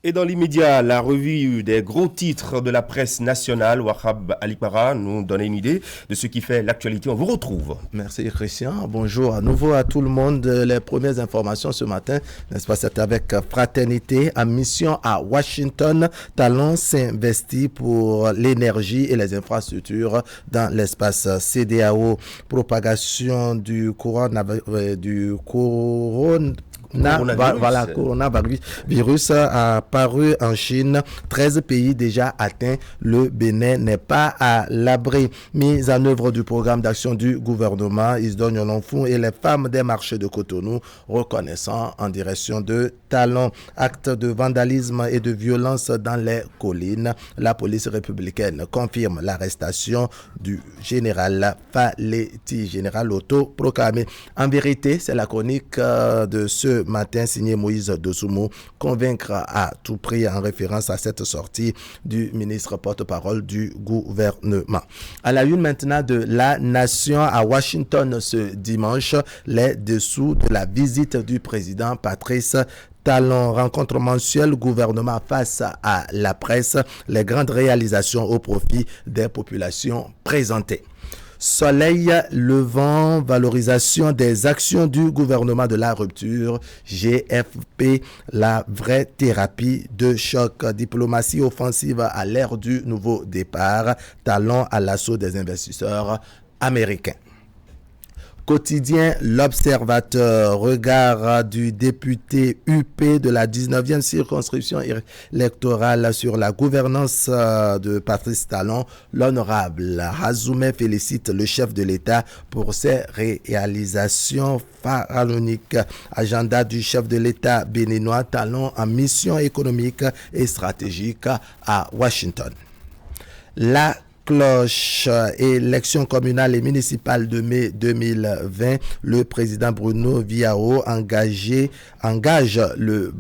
Et dans l'immédiat, la revue des gros titres de la presse nationale, Wahab Alipara nous donne une idée de ce qui fait l'actualité. On vous retrouve. Merci Christian. Bonjour à nouveau à tout le monde. Les premières informations ce matin, n'est-ce pas, c'est avec Fraternité en mission à Washington. Talon s'investit pour l'énergie et les infrastructures dans l'espace CEDEAO. Propagation du coronavirus a apparu en Chine. 13 pays déjà atteints. Le Bénin n'est pas à l'abri. Mise en œuvre du programme d'action du gouvernement Isdon Yolonfou et les femmes des marchés de Cotonou reconnaissant en direction de Talon. Acte de vandalisme et de violence dans les collines. La police républicaine confirme l'arrestation du général Faletti, général autoproclamé. En vérité, c'est la chronique de ce matin signé Moïse Dosoumo, convaincre à tout prix en référence à cette sortie du ministre porte-parole du gouvernement. À la une maintenant de La Nation à Washington ce dimanche, les dessous de la visite du président Patrice Talon, rencontre mensuelle, gouvernement face à la presse, les grandes réalisations au profit des populations présentées. Soleil levant, valorisation des actions du gouvernement de la rupture, GFP, la vraie thérapie de choc, diplomatie offensive à l'ère du nouveau départ, Talon à l'assaut des investisseurs américains. Quotidien L'Observateur, regard du député UP de la 19e circonscription électorale sur la gouvernance de Patrice Talon. L'honorable Hazoumé félicite le chef de l'État pour ses réalisations pharaoniques. Agenda du chef de l'État béninois, Talon en mission économique et stratégique à Washington. La cloche, élections communales et municipales de mai 2020, le président Bruno Viao engage le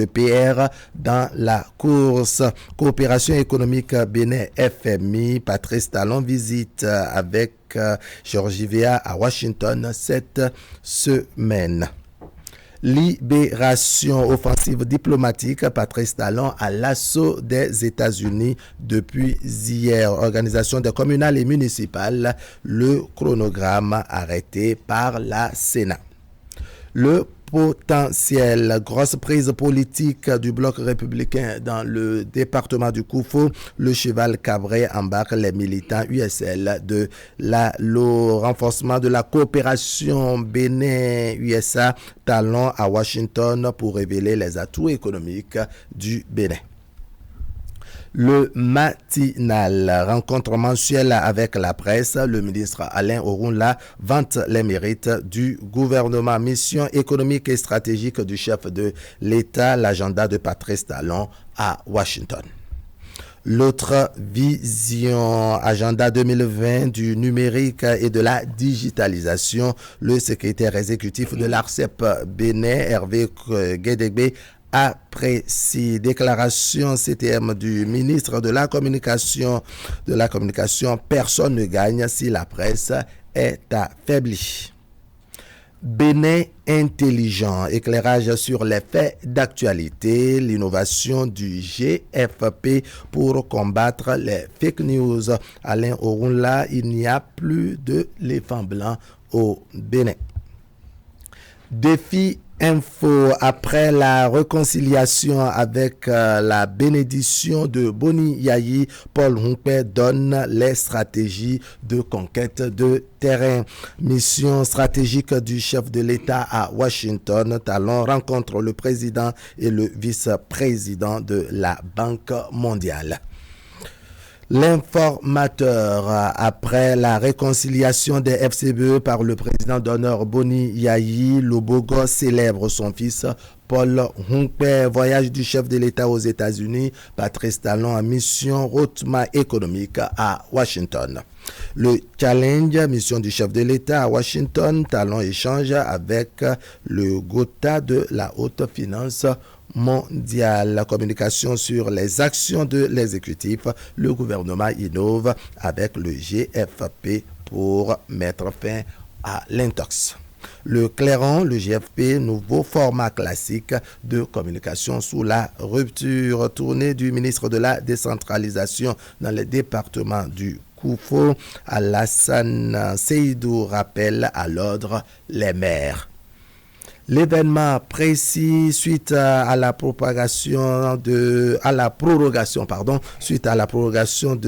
PR dans la course. Coopération économique Bénin FMI, Patrice Talon visite avec Georgie Weah à Washington cette semaine. Libération, offensive diplomatique, Patrice Talon à l'assaut des États-Unis depuis hier. Organisation des communales et municipales, le chronogramme arrêté par la Sénat. Le potentiel, grosse prise politique du bloc républicain dans le département du Koufou. Le cheval cabré embarque les militants USL de le renforcement de la coopération Bénin-USA, Talon à Washington pour révéler les atouts économiques du Bénin. Le matinal, rencontre mensuelle avec la presse, le ministre Alain Orunla vante les mérites du gouvernement. Mission économique et stratégique du chef de l'État, l'agenda de Patrice Talon à Washington. L'autre vision, agenda 2020 du numérique et de la digitalisation, le secrétaire exécutif de l'ARCEP Bénin, Hervé Guédégbé, apprécie. Déclaration CTM du ministre de la communication, personne ne gagne si la presse est affaiblie. Bénin intelligent, éclairage sur les faits d'actualité, l'innovation du GFP pour combattre les fake news. Alain Orunla, il n'y a plus de l'éléphant blanc au Bénin. Défi info, après la réconciliation avec la bénédiction de Boni Yayi, Paul Humpé donne les stratégies de conquête de terrain. Mission stratégique du chef de l'État à Washington. Talon rencontre le président et le vice-président de la Banque mondiale. L'informateur, après la réconciliation des FCBE par le président d'honneur Boni Yayi, Lobogo célèbre son fils Paul Humpé. Voyage du chef de l'État aux États-Unis, Patrice Talon en mission hautement économique à Washington. Le challenge, mission du chef de l'État à Washington, Talon échange avec le Gotha de la haute finance mondiale. La communication sur les actions de l'exécutif, le gouvernement innove avec le GFP pour mettre fin à l'intox. Le Clairon, le GFP, nouveau format classique de communication sous la rupture. Tournée du ministre de la décentralisation dans les départements du Koufo. Alassane Seydou rappelle à l'ordre les maires. L'événement précis suite à la prorogation de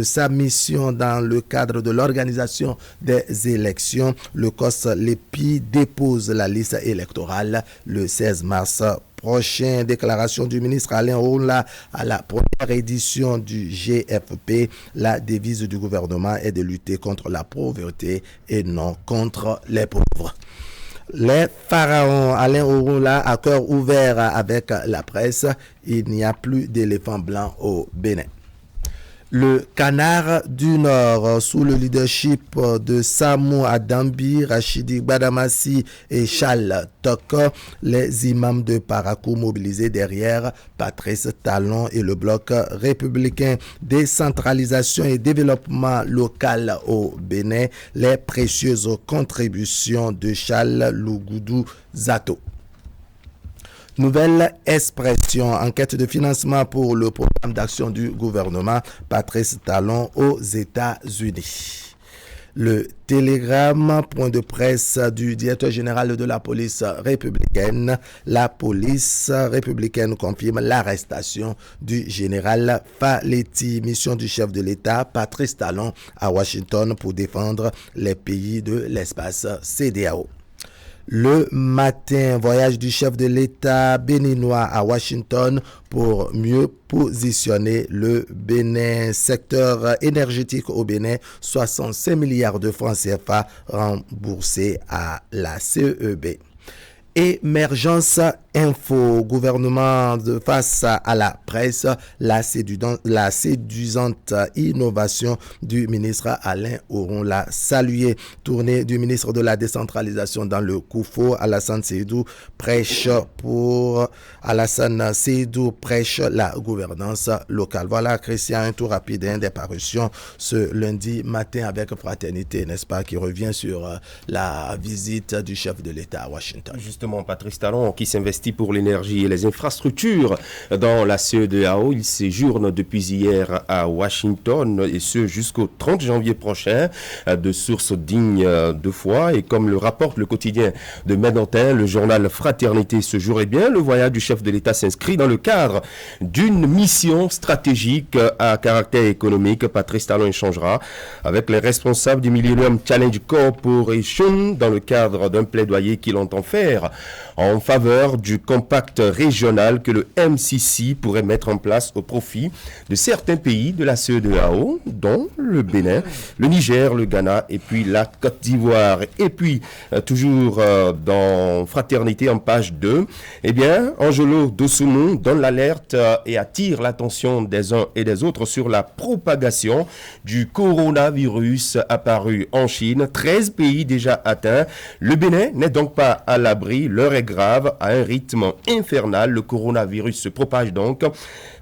sa mission dans le cadre de l'organisation des élections. Le COS Lépi dépose la liste électorale le 16 mars prochain. Déclaration du ministre Alain Orunla à la première édition du GFP. La devise du gouvernement est de lutter contre la pauvreté et non contre les pauvres. Les pharaons, Alain Orunla à cœur ouvert avec la presse. Il n'y a plus d'éléphants blancs au Bénin. Le Canard du Nord, sous le leadership de Samou Adambi, Rachidi Badamassi et Charles Tok, les imams de Parakou mobilisés derrière Patrice Talon et le bloc républicain. Décentralisation et développement local au Bénin, les précieuses contributions de Charles Lougoudou Zato. Nouvelle expression, enquête de financement pour le programme d'action du gouvernement, Patrice Talon aux États-Unis. Le télégramme, point de presse du directeur général de la police républicaine. La police républicaine confirme l'arrestation du général Faletti, mission du chef de l'État, Patrice Talon, à Washington pour défendre les pays de l'espace CEDEAO. Le matin, voyage du chef de l'État béninois à Washington pour mieux positionner le Bénin. Secteur énergétique au Bénin, 65 milliards de francs CFA remboursés à la CEB. Émergence info, gouvernement face à la presse, la séduisante innovation du ministre Alain Orunla saluée. Tournée du ministre de la décentralisation dans le Koufo, Alassane Seydou prêche la gouvernance locale. Voilà, Christian, un tour rapide des parutions ce lundi matin avec Fraternité, n'est-ce pas, qui revient sur la visite du chef de l'État à Washington. Justement, Patrice Talon, qui s'investit pour l'énergie et les infrastructures dans la CEDEAO. Il séjourne depuis hier à Washington et ce jusqu'au 30 janvier prochain, de sources dignes de foi. Et comme le rapporte le quotidien de Médantin, le journal Fraternité ce jour, eh bien, le voyage du chef de l'État s'inscrit dans le cadre d'une mission stratégique à caractère économique. Patrice Talon échangera avec les responsables du Millennium Challenge Corporation dans le cadre d'un plaidoyer qu'il entend faire en faveur du compact régional que le MCC pourrait mettre en place au profit de certains pays de la CEDEAO, dont le Bénin, le Niger, le Ghana et puis la Côte d'Ivoire. Et puis, toujours dans Fraternité en page 2, eh bien, Angelo Dossounou donne l'alerte et attire l'attention des uns et des autres sur la propagation du coronavirus apparu en Chine. 13 pays déjà atteints. Le Bénin n'est donc pas à l'abri. L'heure est grave, à un rythme infernal. Le coronavirus se propage donc.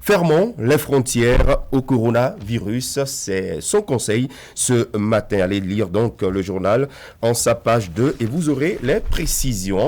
Fermons les frontières au coronavirus. C'est son conseil ce matin. Allez lire donc le journal en sa page 2 et vous aurez les précisions.